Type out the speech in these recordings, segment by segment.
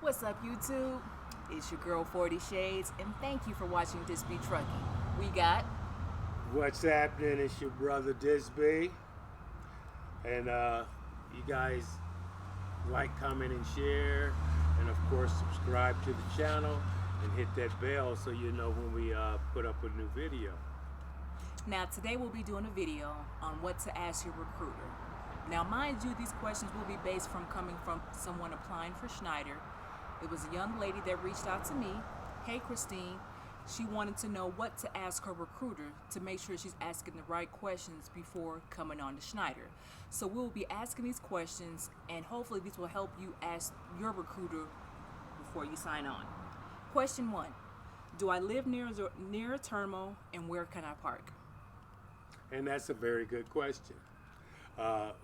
What's up, YouTube? It's your girl 40 Shades, and thank you for watching This Be Trucking. We got What's happening? It's your brother Disby, and you guys like, comment, and share, and of course subscribe to the channel and hit that bell so you know when we put up a new video. Now today we'll be doing a video on what to ask your recruiter. Now mind you, these questions will be based from coming from someone applying for Schneider. It was a young lady that reached out to me. Hey Christine, she wanted to know what to ask her recruiter to make sure she's asking the right questions before coming on to Schneider. So we'll be asking these questions, and hopefully these will help you ask your recruiter before you sign on. Question 1. Do I live near a terminal, and where can I park? And that's a very good question.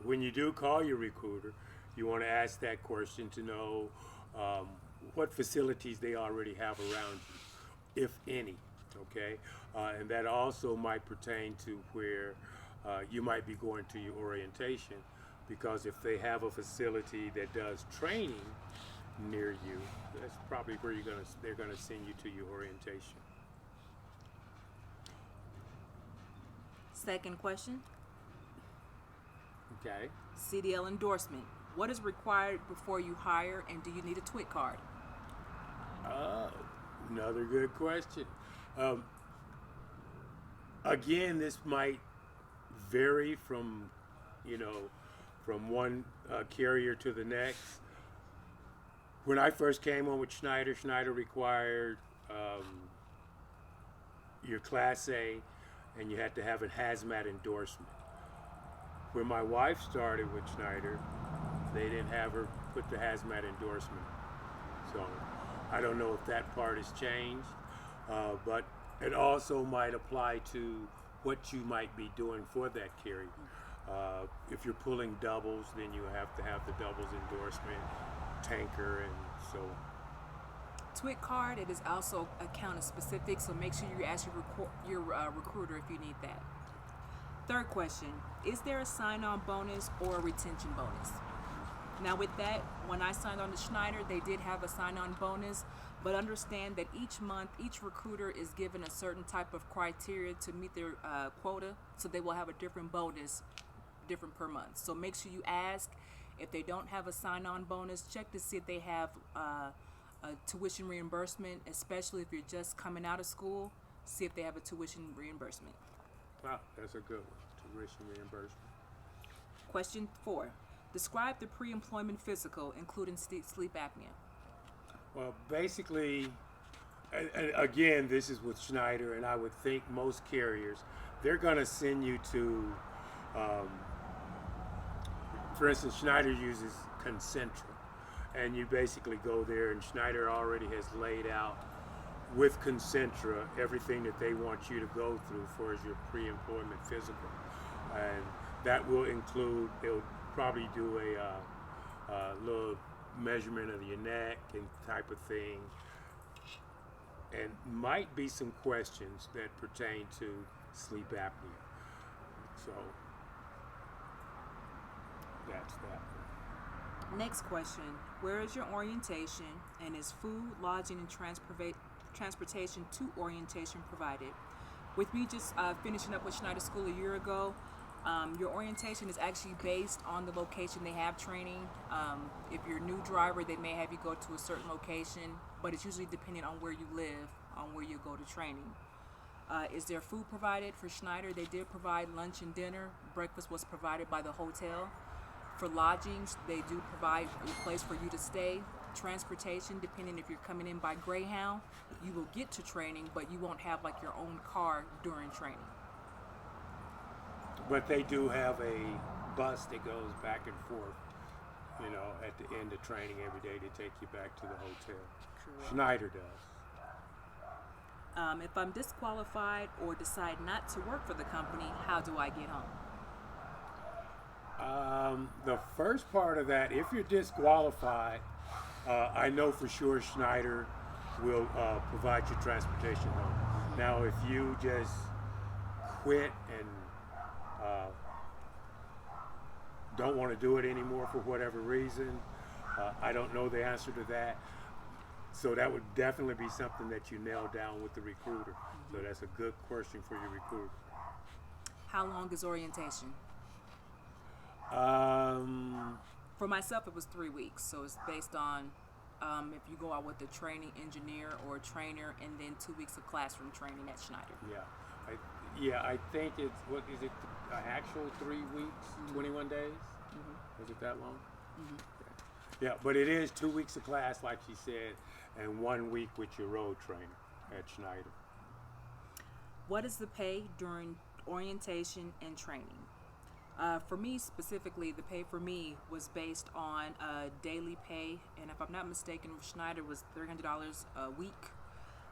When you do call your recruiter, you want to ask that question to know what facilities they already have around you, if any. Okay, and that also might pertain to where you might be going to your orientation, because if they have a facility that does training near you, that's probably where they're gonna send you to your orientation. Second question. Okay. CDL endorsement. What is required before you hire, and do you need a TWIC card? Another good question. Again, this might vary from from one carrier to the next. When I first came on with Schneider required your Class A, and you had to have a hazmat endorsement. When my wife started with Schneider, they didn't have her put the hazmat endorsement. So I don't know if that part has changed, but it also might apply to what you might be doing for that carrier. If you're pulling doubles, then you have to have the doubles endorsement, tanker, and so on. TWIC card, it is also account specific, so make sure you ask your recruiter if you need that. Third question, is there a sign-on bonus or a retention bonus? Now with that, when I signed on to Schneider, they did have a sign-on bonus, but understand that each month, each recruiter is given a certain type of criteria to meet their quota, so they will have a different bonus, different per month. So make sure you ask. If they don't have a sign-on bonus, check to see if they have a tuition reimbursement, especially if you're just coming out of school. See if they have a tuition reimbursement. Wow, that's a good one, tuition reimbursement. Question 4. Describe the pre-employment physical, including sleep apnea. Well, basically, and again, this is with Schneider, and I would think most carriers, they're going to send you to, for instance, Schneider uses Concentra, and you basically go there, and Schneider already has laid out with Concentra everything that they want you to go through for as your pre-employment physical, and that will include, they'll probably do a little measurement of your neck and type of thing, and might be some questions that pertain to sleep apnea. So that's that. Next question. Where is your orientation, and is food, lodging, and transportation to orientation provided? With me just finishing up with Schneider School a year ago, your orientation is actually based on the location they have training. If you're a new driver, they may have you go to a certain location, but it's usually depending on where you live, on where you go to training. Is there food provided? For Schneider, they did provide lunch and dinner. Breakfast was provided by the hotel. For lodgings, they do provide a place for you to stay. Transportation, depending if you're coming in by Greyhound, you will get to training, but you won't have like your own car during training. But they do have a bus that goes back and forth, at the end of training every day to take you back to the hotel. Correct. Schneider does. If I'm disqualified or decide not to work for the company, how do I get home? The first part of that, if you're disqualified, I know for sure Schneider will provide you transportation home. Now, if you just quit and don't want to do it anymore for whatever reason, I don't know the answer to that. So that would definitely be something that you nail down with the recruiter. So that's a good question for your recruiter. How long is orientation? Um, For myself, it was 3 weeks. So it's based on if you go out with a training engineer or a trainer, and then 2 weeks of classroom training at Schneider. I think it's, what is it, an actual 3 weeks, 21 days? Was it that long? Yeah, but it is 2 weeks of class, like she said, and 1 week with your road trainer at Schneider. What is the pay during orientation and training? For me specifically, the pay for me was based on daily pay, and if I'm not mistaken, Schneider was $300 a week.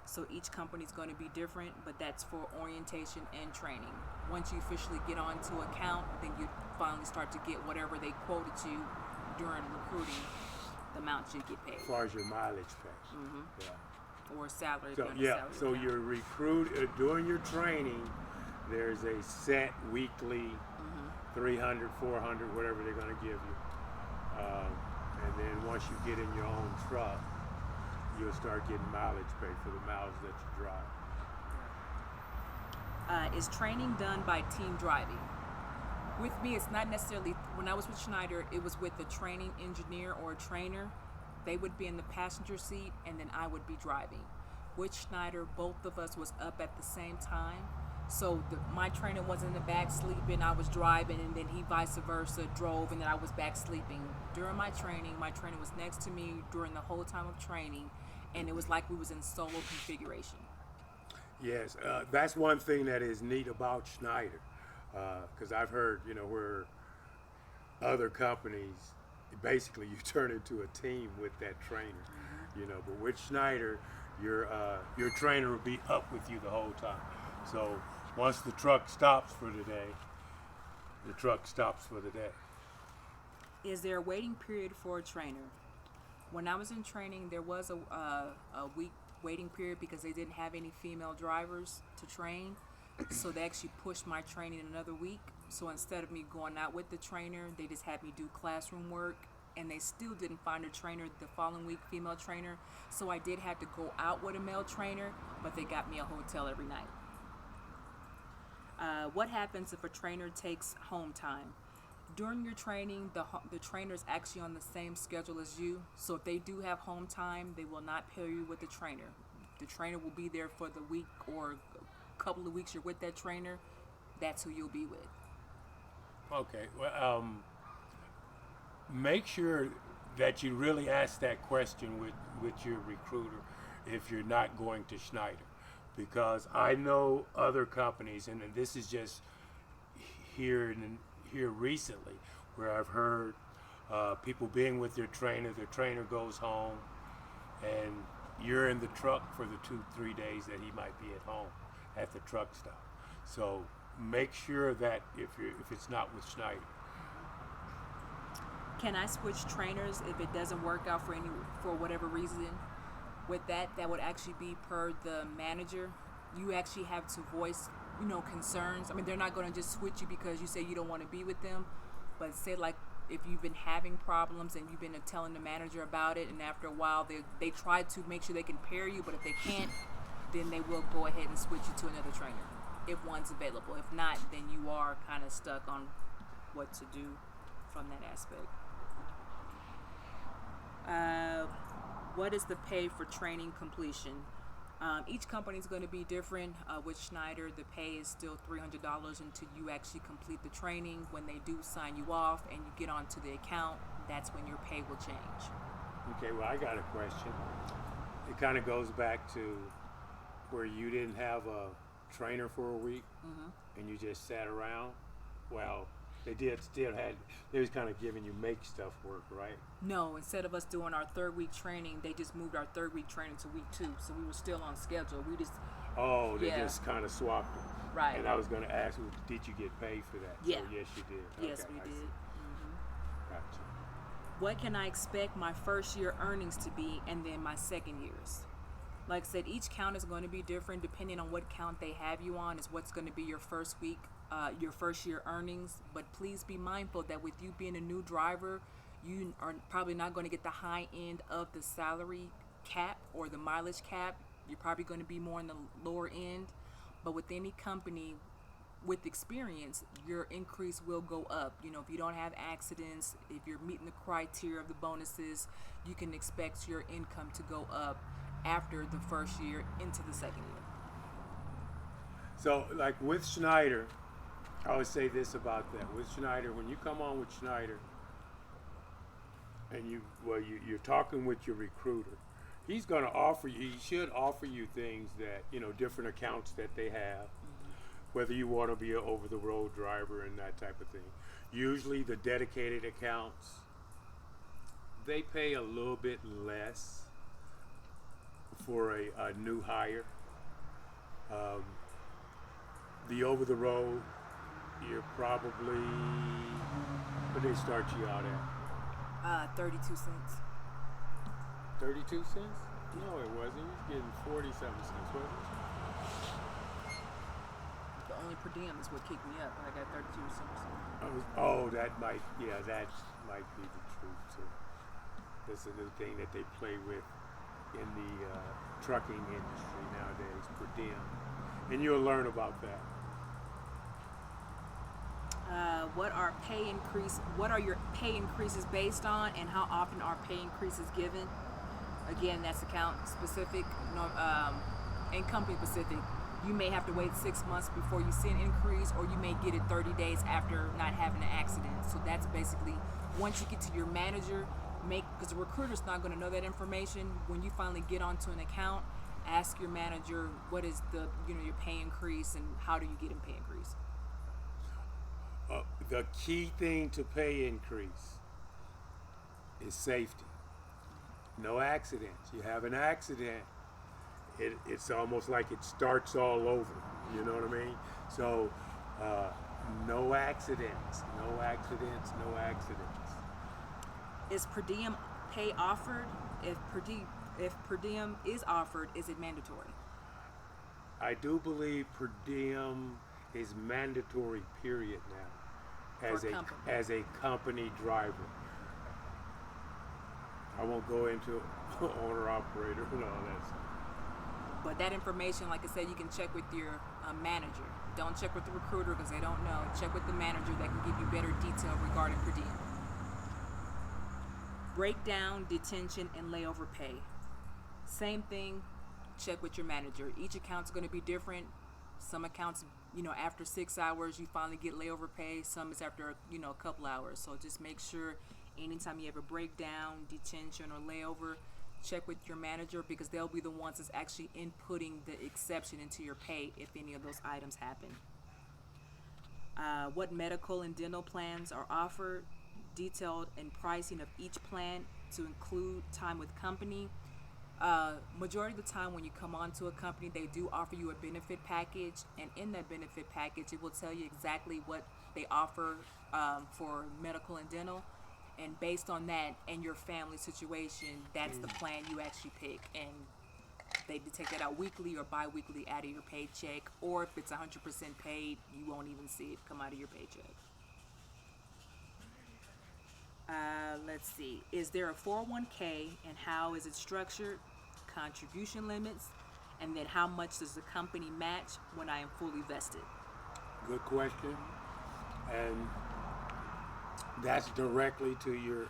So each company is going to be different, but that's for orientation and training. Once you officially get onto account, then you finally start to get whatever they quoted you during recruiting, the amount you get paid. As far as your mileage pay. Yeah. Or salary. So so your recruit during your training, there's a set weekly 300, 400, whatever they're going to give you, and then once you get in your own truck, you'll start getting mileage pay for the miles that you drive. Is training done by team driving? With me, it's not necessarily, when I was with Schneider, it was with a training engineer or a trainer. They would be in the passenger seat, and then I would be driving. With Schneider, both of us was up at the same time. So my trainer was in the back sleeping, I was driving, and then he vice versa drove, and then I was back sleeping. During my trainer was next to me during the whole time of training, and it was like we was in solo configuration. Yes, that's one thing that is neat about Schneider, because I've heard, where other companies, basically you turn into a team with that trainer, but with Schneider, your trainer will be up with you the whole time. So once the truck stops for the day, the truck stops for the day. Is there a waiting period for a trainer? When I was in training, there was a week waiting period because they didn't have any female drivers to train. So they actually pushed my training another week. So instead of me going out with the trainer, they just had me do classroom work, and they still didn't find a trainer the following week, female trainer. So I did have to go out with a male trainer, but they got me a hotel every night. What happens if a trainer takes home time? During your training, the trainer is actually on the same schedule as you. So if they do have home time, they will not pair you with the trainer. The trainer will be there for the week or a couple of weeks you're with that trainer. That's who you'll be with. Okay. Well, make sure that you really ask that question with your recruiter if you're not going to Schneider. Because I know other companies, and this is just here recently, where I've heard people being with their trainer goes home, and you're in the truck for the 2-3 days that he might be at home at the truck stop. So make sure that if it's not with Schneider. Can I switch trainers if it doesn't work out for whatever reason? With that would actually be per the manager. You actually have to voice, concerns. I mean, they're not going to just switch you because you say you don't want to be with them, but say like if you've been having problems and you've been telling the manager about it, and after a while they try to make sure they can pair you, but if they can't, then they will go ahead and switch you to another trainer if one's available. If not, then you are kind of stuck on what to do from that aspect. What is the pay for training completion? Each company is going to be different. With Schneider, the pay is still $300 until you actually complete the training. When they do sign you off and you get onto the account, that's when your pay will change. Okay, well, I got a question. It kind of goes back to where you didn't have a trainer for a week and you just sat around. Well, they was kind of giving you make stuff work, right? No, instead of us doing our 3rd week training, they just moved our 3rd week training to week 2, so we were still on schedule. They just kind of swapped it. Right. And I was going to ask you, did you get paid for that? Yeah. So yes, you did. Yes, Okay, we I did. see. Gotcha. What can I expect my first year earnings to be, and then my second year's? Like I said, each count is going to be different depending on what count they have you on, is what's going to be your first week, your first year earnings. But please be mindful that with you being a new driver, you are probably not going to get the high end of the salary cap or the mileage cap, you're probably going to be more in the lower end. But with any company with experience, your increase will go up. You know, if you don't have accidents, if you're meeting the criteria of the bonuses, you can expect your income to go up after the first year into the second year. So, like with Schneider, I always say this about that. With Schneider, when you come on with Schneider, and you're talking with your recruiter, he's going to offer you. He should offer you things that, you know, different accounts that they have, whether you want to be an over-the-road driver and that type of thing. Usually, the dedicated accounts, they pay a little bit less for a new hire. The over-the-road, you're probably, what do they start you out at? 32 cents. 32 cents? No, it wasn't. You was getting 40-something cents, wasn't it? The only per diem is what kicked me up. I got 32 cents. That might be the truth too. That's a new thing that they play with in the trucking industry nowadays, per diem. And you'll learn about that. What are your pay increases based on, and how often are pay increases given? Again, that's account specific, and company specific. You may have to wait 6 months before you see an increase, or you may get it 30 days after not having an accident. So that's basically, once you get to your manager, because the recruiter's not going to know that information. When you finally get onto an account, ask your manager what is the your pay increase and how do you get a pay increase. The key thing to pay increase is safety. No accidents. You have an accident, it's almost like it starts all over. You know what I mean? So, no accidents, no accidents, no accidents. Is per diem pay offered? If per diem is offered, is it mandatory? I do believe per diem is mandatory, period, now, as a company driver. I won't go into owner operator and all that stuff. But that information, like I said, you can check with your manager. Don't check with the recruiter because they don't know. Check with the manager that can give you better detail regarding per diem. Breakdown, detention, and layover pay. Same thing, check with your manager. Each account's going to be different. Some accounts, after 6 hours, you finally get layover pay. Some is after, a couple hours. So just make sure anytime you have a breakdown, detention, or layover, check with your manager because they'll be the ones that's actually inputting the exception into your pay if any of those items happen. What medical and dental plans are offered, detailed and pricing of each plan to include time with company. Majority of the time when you come onto a company, they do offer you a benefit package, and in that benefit package it will tell you exactly what they offer for medical and dental, and based on that and your family situation, that's the plan you actually pick, and they take that out weekly or bi-weekly out of your paycheck, or if it's 100% paid, you won't even see it come out of your paycheck. Let's see. Is there a 401k and how is it structured? Contribution limits, and then how much does the company match when I am fully vested? Good question. And that's directly to your,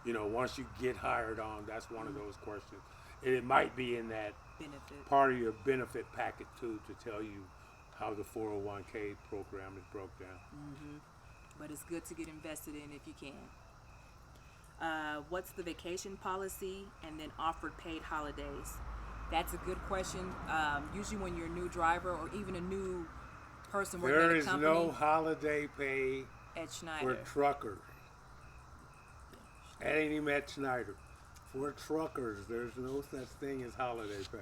once you get hired on, that's one of those questions. And it might be in that Benefit. part of your benefit packet too to tell you how the 401k program is broke down. But it's good to get invested in if you can. What's the vacation policy, and then offered paid holidays? That's a good question. Usually when you're a new driver or even a new person working There at a is company, no holiday pay at Schneider. for truckers. That ain't even at Schneider. For truckers, there's no such thing as holiday pay.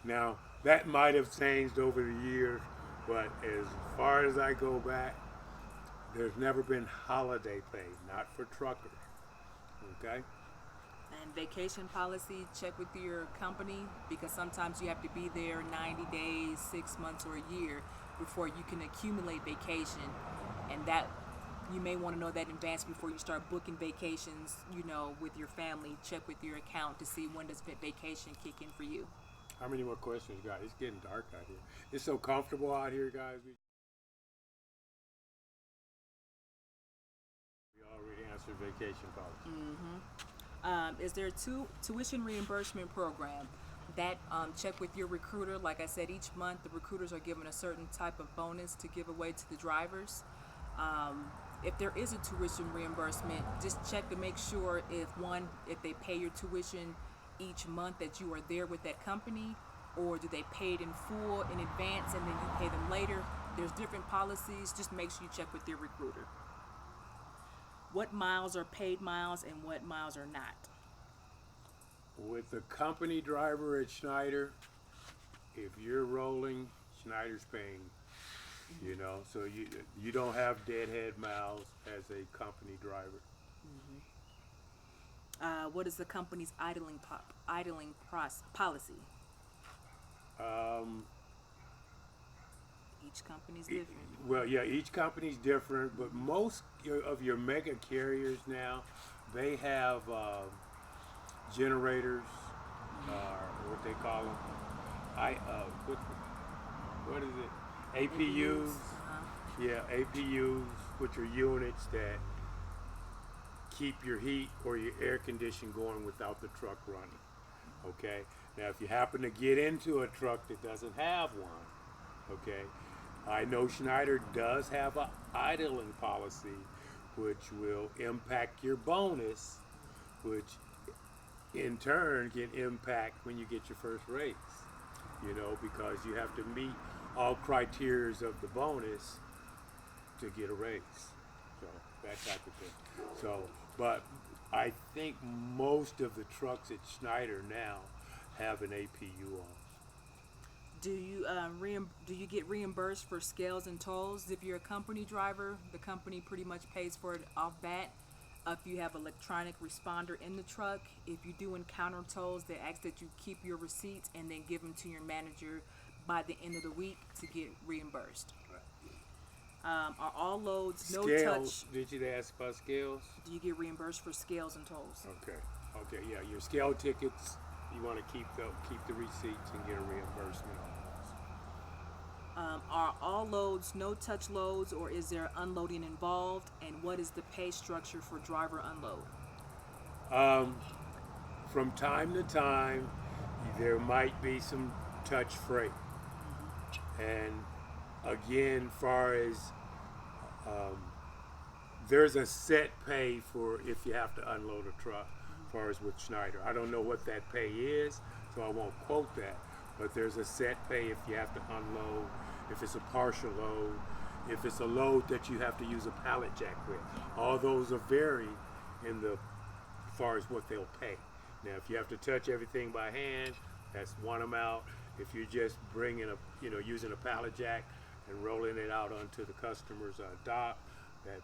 Now, that might have changed over the years, but as far as I go back, there's never been holiday pay, not for truckers. Okay? And vacation policy, check with your company because sometimes you have to be there 90 days, 6 months, or a year before you can accumulate vacation. And that you may want to know that in advance before you start booking vacations, with your family. Check with your account to see when does vacation kick in for you. How many more questions you got? It's getting dark out here. It's so comfortable out here, guys. We already answered vacation policy. Is there a tuition reimbursement program? That check with your recruiter. Like I said, each month the recruiters are given a certain type of bonus to give away to the drivers. If there is a tuition reimbursement, just check to make sure if they pay your tuition each month that you are there with that company, or do they pay it in full in advance and then you pay them later. There's different policies. Just make sure you check with your recruiter. What miles are paid miles and what miles are not? With the company driver at Schneider, if you're rolling, Schneider's paying. So you don't have deadhead miles as a company driver. What is the company's idling policy? Each company's different. Well, yeah, each company's different, but most of your mega carriers now, they have generators, or what they call them. What is it? APUs. Yeah, APUs, which are units that keep your heat or your air conditioning going without the truck running. Okay. Now, if you happen to get into a truck that doesn't have one, okay, I know Schneider does have an idling policy, which will impact your bonus, which in turn can impact when you get your first raise, because you have to meet all criteria of the bonus to get a raise. So that type of thing. So, but I think most of the trucks at Schneider now have an APU on. Do you get reimbursed for scales and tolls? If you're a company driver, the company pretty much pays for it off bat. If you have electronic responder in the truck, if you do encounter tolls, they ask that you keep your receipts and then give them to your manager by the end of the week to get reimbursed. Are all loads Scales, no touch? did you ask about scales? Do you get reimbursed for scales and tolls? Okay, yeah, your scale tickets, you want to keep the receipts and get a reimbursement on those. Are all loads no touch loads, or is there unloading involved? And what is the pay structure for driver unload? From time to time, there might be some touch freight. And again, far as there's a set pay for if you have to unload a truck, as far as with Schneider. I don't know what that pay is, so I won't quote that. But there's a set pay if you have to unload, if it's a partial load, if it's a load that you have to use a pallet jack with. All those are vary in the as far as what they'll pay. Now, if you have to touch everything by hand, that's one amount. If you're just bringing using a pallet jack and rolling it out onto the customer's dock, that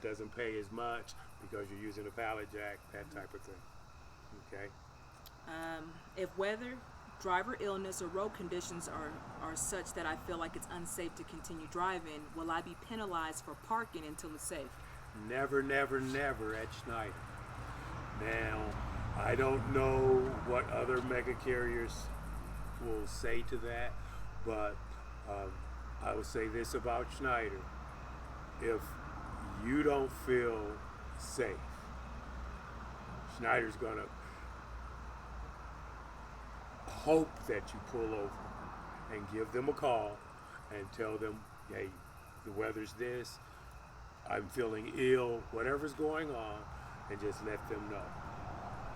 doesn't pay as much because you're using a pallet jack, that type of thing. Okay. If weather, driver illness, or road conditions are such that I feel like it's unsafe to continue driving, will I be penalized for parking until it's safe? Never, never, never at Schneider. Now, I don't know what other mega carriers will say to that, but I will say this about Schneider. If you don't feel safe, Schneider's going to hope that you pull over and give them a call and tell them, hey, the weather's this, I'm feeling ill, whatever's going on, and just let them know.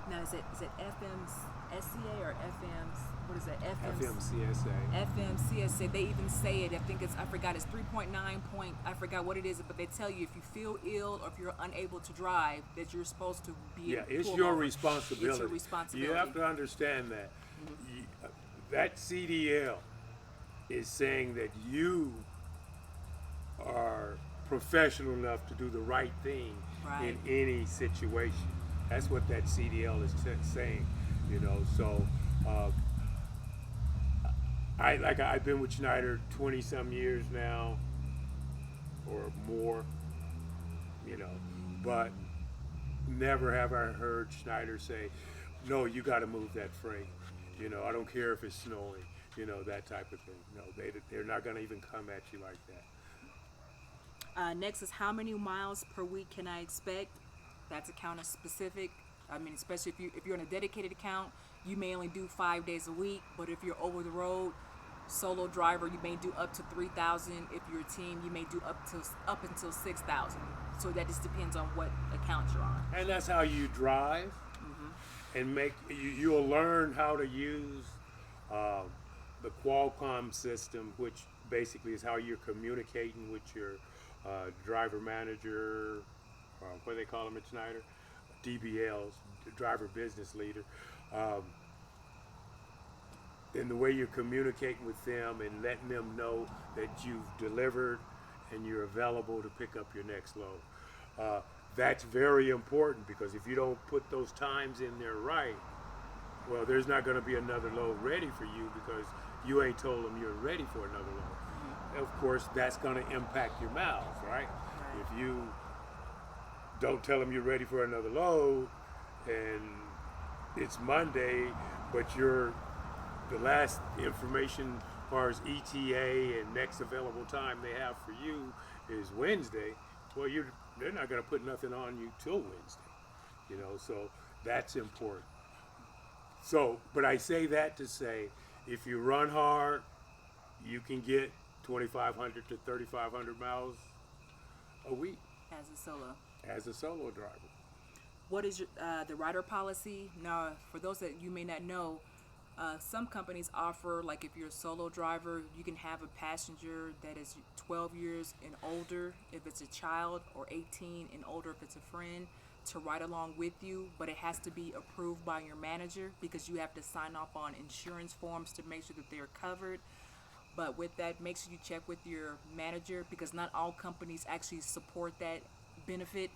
Now, is it FMCSA or FM's? What is it? FMCSA. FMCSA. They even say it. I forgot. It's 3.9 point. I forgot what it is. But they tell you if you feel ill or if you're unable to drive, that you're supposed to be. Yeah, it's your over. responsibility. It's your responsibility. You have to understand that. That CDL is saying that you are professional enough to do the right thing in any situation. That's what that CDL is saying, So, I've been with Schneider 20 some years now, or more, you know. But never have I heard Schneider say, no, you got to move that freight. You know, I don't care if it's snowing, you know, that type of thing. No, they're not going to even come at you like that. Next is how many miles per week can I expect? That's account specific. I mean, especially if you're in a dedicated account, you may only do 5 days a week. But if you're over the road, solo driver, you may do up to 3,000. If you're a team, you may do up until 6,000. So that just depends on what account you're on. And that's how you drive, and you'll learn how to use the Qualcomm system, which basically is how you're communicating with your driver manager, what do they call them at Schneider? DBLs, the driver business leader. And the way you're communicating with them and letting them know that you've delivered and you're available to pick up your next load. That's very important, because if you don't put those times in there right, well, there's not going to be another load ready for you because you ain't told them you're ready for another load. Of course, that's going to impact your miles, right? If you don't tell them you're ready for another load and it's Monday, but the last information as far as ETA and next available time they have for you is Wednesday, well, they're not going to put nothing on you till Wednesday, you know, so that's important. So, but I say that to say, if you run hard, you can get 2,500 to 3,500 miles a week as a solo driver. What is the rider policy? Now, for those that you may not know, some companies offer, like if you're a solo driver, you can have a passenger that is 12 years and older if it's a child, or 18 and older if it's a friend, to ride along with you, but it has to be approved by your manager, because you have to sign off on insurance forms to make sure that they're covered. But with that, make sure you check with your manager, because not all companies actually support that benefit.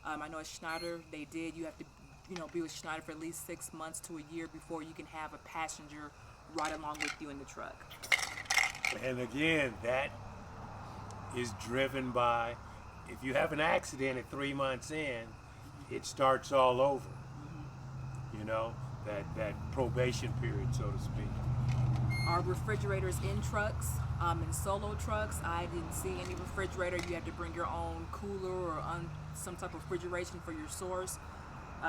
I know at Schneider they did. You have to be with Schneider for at least 6 months to a year before you can have a passenger ride along with you in the truck. And again, that is driven by, if you have an accident at 3 months in, it starts all over. You know, that probation period, so to speak. Are refrigerators in trucks? In solo trucks, I didn't see any refrigerator. You have to bring your own cooler or some type of refrigeration for your source.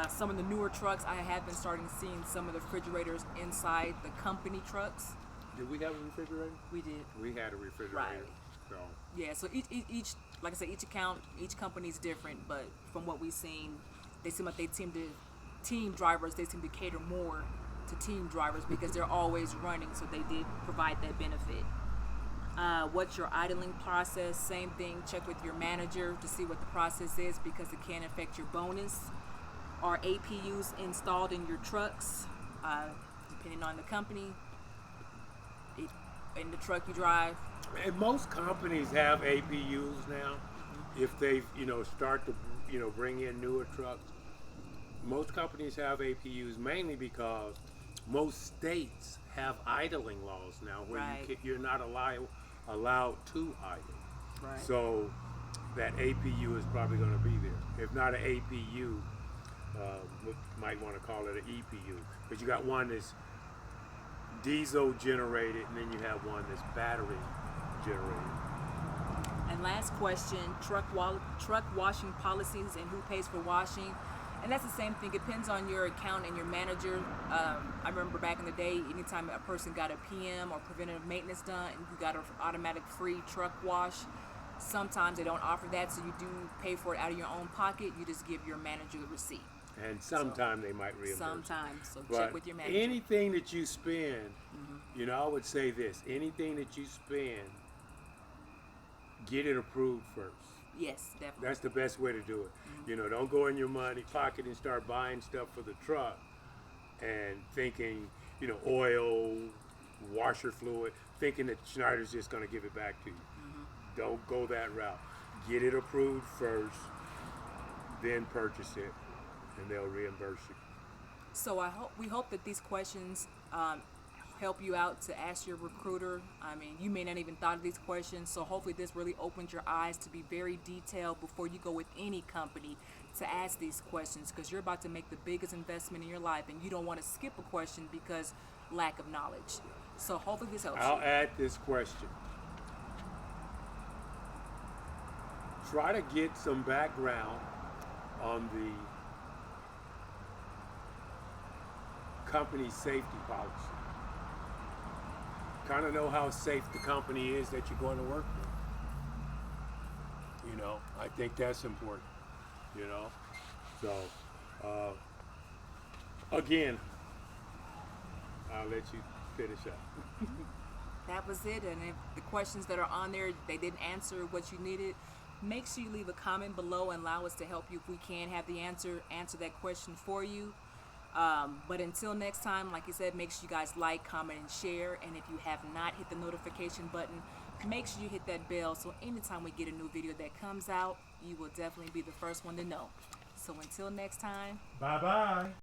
Some of the newer trucks, I have been starting seeing some of the refrigerators inside the company trucks. Did we have a refrigerator? We did. We had a refrigerator. Right. So. Yeah, so each like I said, each company's different, but from what we've seen, they seem like team drivers, they seem to cater more to team drivers because they're always running, so they did provide that benefit. What's your idling process? Same thing, check with your manager to see what the process is, because it can affect your bonus. Are APUs installed in your trucks? Depending on the company, in the truck you drive. And most companies have APUs now. If they, start to, bring in newer trucks, most companies have APUs, mainly because most states have idling laws now where Right. you're not allowed to idle. Right. So that APU is probably going to be there. If not an APU, we might want to call it an EPU. But you got one that's diesel generated, and then you have one that's battery generated. And last question, truck washing policies and who pays for washing. And that's the same thing. It depends on your account and your manager. I remember back in the day, anytime a person got a PM or preventative maintenance done, and you got an automatic free truck wash, sometimes they don't offer that, so you do pay for it out of your own pocket. You just give your manager the receipt. And sometimes they might reimburse. Sometimes, so But check with your manager. anything that you spend, I would say this: anything that you spend, get it approved first. Yes, definitely. That's the best way to do it. Don't go in your money pocket and start buying stuff for the truck and thinking, oil, washer fluid, thinking that Schneider's just going to give it back to you. Don't go that route. Get it approved first, then purchase it, and they'll reimburse you. So we hope that these questions help you out to ask your recruiter. I mean, you may not even thought of these questions, so hopefully this really opens your eyes to be very detailed before you go with any company to ask these questions, because you're about to make the biggest investment in your life and you don't want to skip a question because lack of knowledge. So hopefully this helps I'll you. add this question. Try to get some background on the company's safety policy. Kind of know how safe the company is that you're going to work with. You know, I think that's important. You know, so again, I'll let you finish up. That was it. And if the questions that are on there, they didn't answer what you needed, make sure you leave a comment below and allow us to help you if we can have the answer that question for you. But until next time, like I said, make sure you guys like, comment, and share. And if you have not hit the notification button, make sure you hit that bell so anytime we get a new video that comes out, you will definitely be the first one to know. So until next time. Bye-bye.